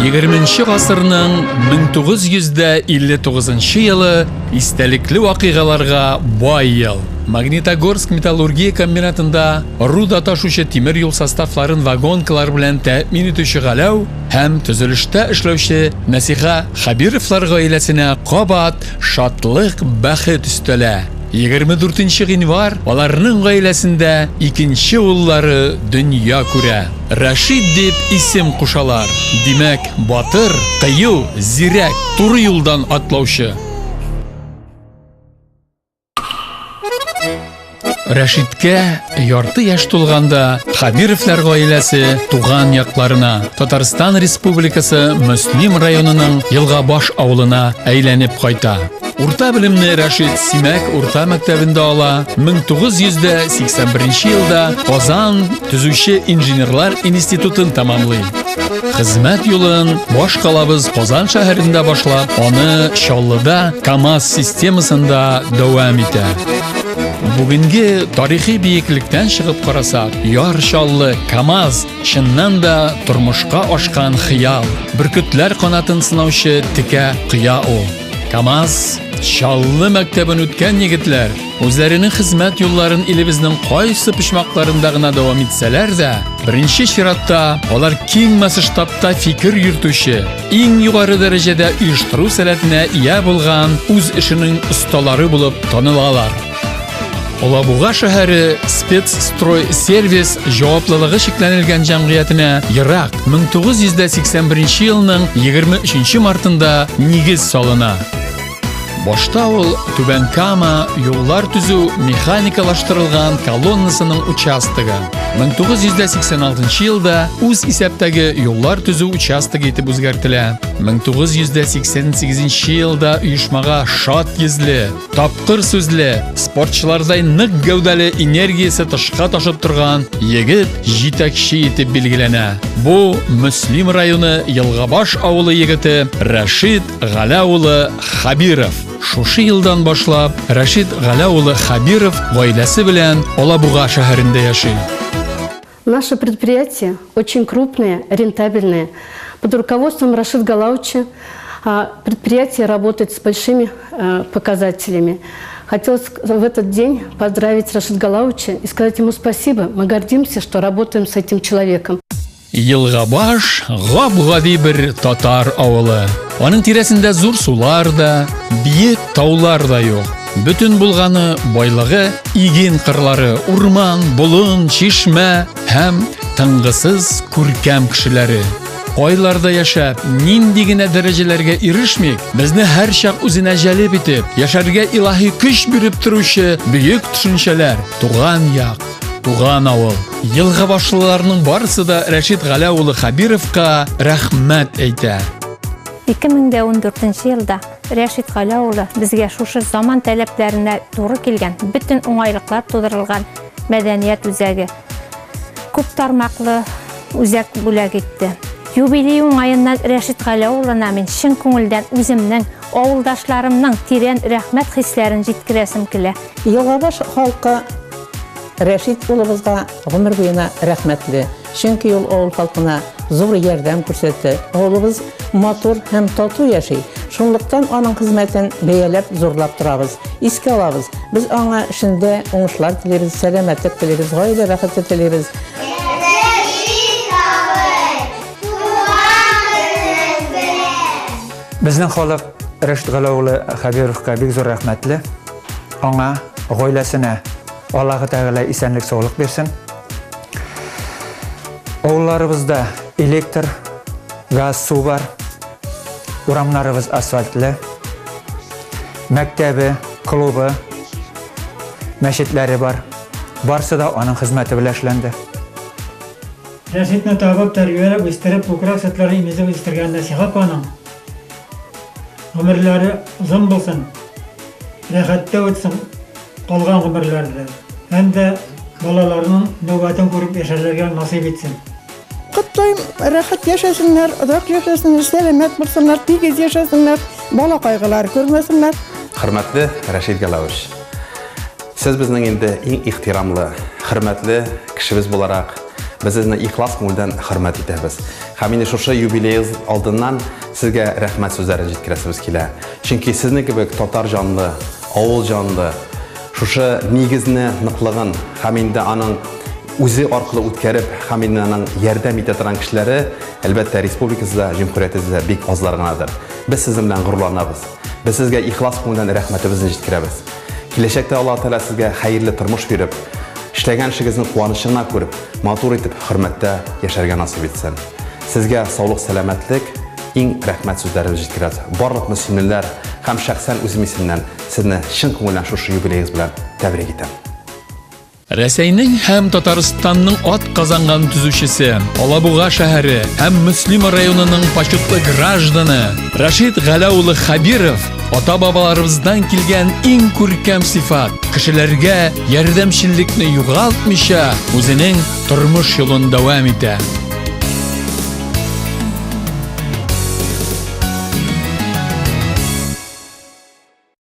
20 гасырның 1959 елы истәлекле вакыйгаларга бай ел. Магнитогорск металлургия комбинатында руда ташучы тимер юл составларын вагонкалар белән тәэмин итүче Галәү һәм төзелештә эшләүче Насиха Хабировлар гаиләсенә кабат шатлык, бәхет өстәлә. 24 гыйнвар аларның гаиләсендә икенче уллары дөнья күрә. Рашид дип исем кушалар. Димәк, батыр, кыю, зирәк, туры юлдан атлаучы. Рашидкә ярты яшь тулганда Хабировлар гаиләсе туган якларына, Татарстан Республикасы Мөслим районының Елгабаш авылына әйләнеп кайта. Урта белемне Рашид Симәк урта мәктәбендә ала, 1981 елда Казан төзүче инженерлар институтын тәмамлый. Хезмәт юлын баш калабыз Казан шәһәрендә башлап, аны Чаллыда КАМАЗ системасында дәвам итә. Бүгенге тарихи бийеклектән чыгып карасак, яр Чаллы КАМАЗ чыннан да тормышка ашкан хыял. Бөркетләр канатын сынаучы текә кыя ул. КАМАЗ Чаллы мәктәбен үткән егетләр үзләренең хезмәт юлларын илебезнең кайсы почмакларында гына дәвам итсәләр дә, беренче чиратта алар киң масштабта фикер йөртүче, иң югары дәрәҗәдә оештыру сәләтенә ия булган үз эшенең осталары булып танылалар. Алабуга шәһәре спецстрой сервис җаваплылыгы шикләнелгән җәмгыятенә ерак 1981 елның 23 мартында нигез салына. Башта ул Түбән Кама юллар төзү механикалаштырылган колоннасының участогы. 1986 елда үз исәптәге юллар төзү участогы итеп үзгәртелә. 1988 елда оешмага шат йөзле, тапкыр сүзле, спортчылардай нык гәүдәле энергиясе тышка ташып торган егет җитәкче итеп билгеләнә. Бу Мөслим районы Елгабаш авылы егете Рашид Галәү улы Хабиров. Шушы елдан башлап Рашид Галәү улы Хабиров гаиләсе белән Алабуга шәһәрендә яши. Наше предприятие очень крупное, рентабельное. Под руководством Рашида Галауча предприятие работает с большими показателями. Хотелось в этот день поздравить Рашида Галауча и сказать ему спасибо. Мы гордимся, что работаем с этим человеком. Елгабаш гап-гади бер татар авылы. Аның тирәсендә зур сулар да, биек таулар да юк. Бүтән булганы байлыгы иген кырлары, урман, болын, чишмә һәм тынгысыз күркәм кешеләре. Айларда яшәп, нинди генә дәрәҗәләргә ирешмик, безне һәр чак үзенә җәлеп итеп, яшәргә илаһи көч биреп торучы бөек төшенчәләр, туган як, туган авыл. Елгабашлыларның барысы да Рашид Галәү улы Хабировка рәхмәт әйтә. 2014 елда Рашид Галәү улы безгә шушы заман таләпләренә туры килгән, бүтән уңайлыклар тудырылган мәдәният үзәге, күп тармаклы үзәк бүләк итте. Юбилей уңаеннан Рашид Галәү улына мин чын күңелдән үземнең, авылдашларымның тирән рәхмәт хисләрен җиткерәсем килә. Елгабаш халкы Рашид улыбызга гомер буена рәхмәтле. Чөнки ул авыл халкына зур ярдәм күрсәтте. Авылыбыз матур һәм тату яши. Шунлыктан аның хезмәтен бәяләп зурлап торабыз. Искә алабыз. Без аңа эшендә уңышлар телибез, сәламәтлек телибез, гаилә бәхете телибез. Безнең халык Рашид Галәү улы Хабировка бик зур рәхмәтле. Аңа, гаиләсенә Аллаһы Тәгалә исәнлек, саулык бирсен. Авылларыбызда электр, газ, су бар. Урамнарыбыз асфальтлы. Мәктәбе, клубы, мәчетләре бар. Барсы да аның хезмәте белән эшләнде. Рашидны табып, тәрбияләп, үстереп, күкрәк сөтләрен имезеп үстергән Насиха аның гомерләре озын булсын, рәхәттә үтсен калган гомерләрдә. Һәм дә балаларның нәүбәтен күреп яшәргә насыйп итсен. Котлыйм, рәхәт яшәсеннәр, оҙаҡ яшәсеннәр, сәләмәт булсыннар, тигеҙ яшәсеннәр, бала ҡайғылары күрмәсеннәр. Хөрмәтле Рашид Галәүч, сез безнең инде иң ихтирамлы, хөрмәтле кешебез буларак, Без сезне ихлас күңелдән хөрмәт итәбез. Һәм инде шушы юбилейгыз алдыннан сезгә рәхмәт сүзләрен җиткерәсебез килә. Чөнки сезне кебек татар җанлы, авыл җанлы, шушы нигезне ныклыгын һәм инде аның үзе аркылы үткәреп, һәм инде аның ярдәм итә торган кешеләре әлбәттә республикабызда, җөмһүриятебездә бик азлар гынадыр. Без сезнең белән горурланабыз. Без сезгә ихлас күңелдән рәхмәтебезне җиткерәбез. Киләчәктә Алла Тәгалә сезгә хәерле тормыш биреп, эшләгән эшегезнең куанычына күреп, матур итеп хөрмәттә яшәргә насыйп итсен. Сезгә саулык, сәламәтлек, иң рәхмәт сүзләрен җиткерәбез. Барлык мөселманнар һәм шәхсән үзем исемнән сезне чын күңелдән шушы юбилейгыз белән тәбрик итәм. Рәсәйнең һәм Татарстанның ат казанган төзүчесе, Алабуга шәһәре һәм Мөслим районының почетлы гражданы Рашид Галаулы Хабиров ата-бабаларыбыздан килгән иң күркәм сифат, кешеләргә ярдәмчеллекне югалтмыйча, үзенең тормыш юлын дәвам итә.